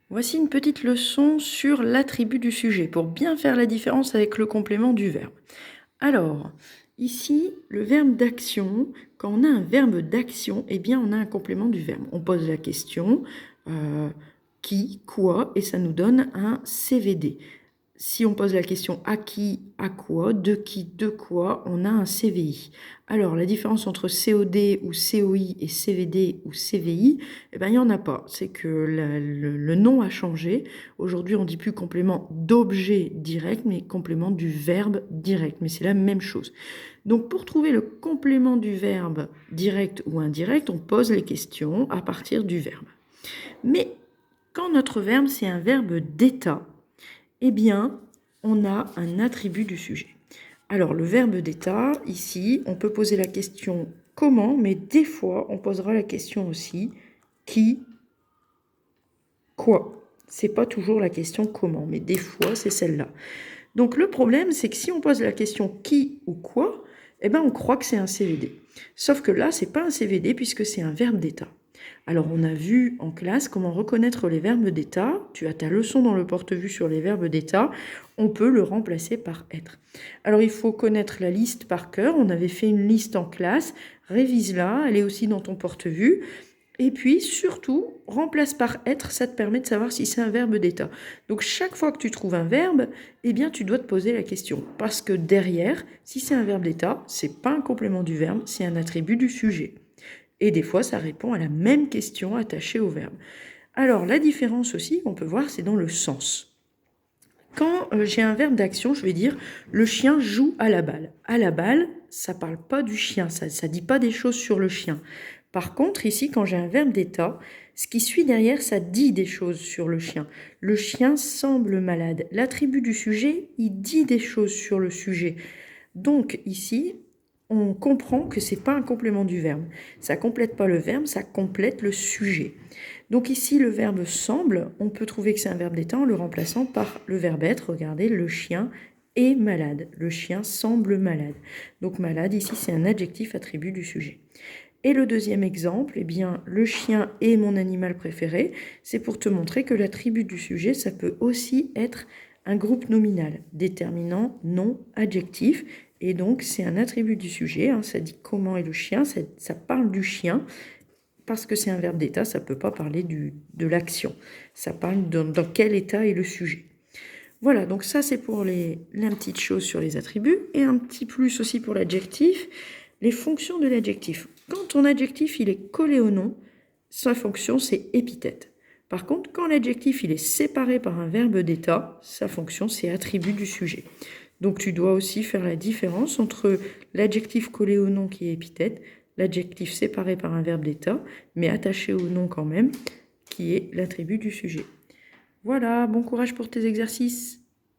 Voici une petite leçon sur l'attribut du sujet pour bien faire la différence avec le complément du verbe. Alors, ici, le verbe d'action, quand on a un verbe d'action, eh bien on a un complément du verbe. On pose la question qui, quoi, et ça nous donne un CVD. Si on pose la question à qui, à quoi, de quoi, on a un CVI. Alors, la différence entre COD ou COI et CVD ou CVI, eh ben, il n'y en a pas. C'est que le nom a changé. Aujourd'hui, on ne dit plus complément d'objet direct, mais complément du verbe direct. Mais c'est la même chose. Donc, pour trouver le complément du verbe direct ou indirect, on pose les questions à partir du verbe. Mais quand notre verbe, c'est un verbe d'état, eh bien, on a un attribut du sujet. Alors, le verbe d'état, ici, on peut poser la question comment, mais des fois, on posera la question aussi qui, quoi. C'est pas toujours la question comment, mais des fois, c'est celle-là. Donc, le problème, c'est que si on pose la question qui ou quoi, eh ben, on croit que c'est un CVD. Sauf que là, c'est pas un CVD puisque c'est un verbe d'état. Alors, on a vu en classe comment reconnaître les verbes d'état. Tu as ta leçon dans le porte-vue sur les verbes d'état. On peut le remplacer par être. Alors, il faut connaître la liste par cœur. On avait fait une liste en classe. Révise-la. Elle est aussi dans ton porte-vue. Et puis, surtout, remplace par être. Ça te permet de savoir si c'est un verbe d'état. Donc, chaque fois que tu trouves un verbe, eh bien, tu dois te poser la question. Parce que derrière, si c'est un verbe d'état, c'est pas un complément du verbe, c'est un attribut du sujet. Et des fois, ça répond à la même question attachée au verbe. Alors, la différence aussi qu'on peut voir, c'est dans le sens. Quand j'ai un verbe d'action, je vais dire « le chien joue à la balle ». À la balle, ça ne parle pas du chien, ça ne dit pas des choses sur le chien. Par contre, ici, quand j'ai un verbe d'état, ce qui suit derrière, ça dit des choses sur le chien. Le chien semble malade. L'attribut du sujet, il dit des choses sur le sujet. Donc ici, on comprend que ce n'est pas un complément du verbe. Ça ne complète pas le verbe, ça complète le sujet. Donc ici, le verbe semble, on peut trouver que c'est un verbe d'état en le remplaçant par le verbe être. Regardez, le chien est malade. Le chien semble malade. Donc malade, ici, c'est un adjectif attribut du sujet. Et le deuxième exemple, eh bien, le chien est mon animal préféré. C'est pour te montrer que l'attribut du sujet, ça peut aussi être un groupe nominal, déterminant, nom, adjectif. Et donc, c'est un attribut du sujet. Ça dit comment est le chien, ça parle du chien. Parce que c'est un verbe d'état, ça ne peut pas parler de l'action. Ça parle dans quel état est le sujet. Voilà, donc ça c'est pour la petite chose sur les attributs. Et un petit plus aussi pour l'adjectif, les fonctions de l'adjectif. Quand ton adjectif il est collé au nom, sa fonction c'est épithète. Par contre, quand l'adjectif il est séparé par un verbe d'état, sa fonction c'est attribut du sujet. Donc tu dois aussi faire la différence entre l'adjectif collé au nom qui est épithète, l'adjectif séparé par un verbe d'état, mais attaché au nom quand même, qui est l'attribut du sujet. Voilà, bon courage pour tes exercices.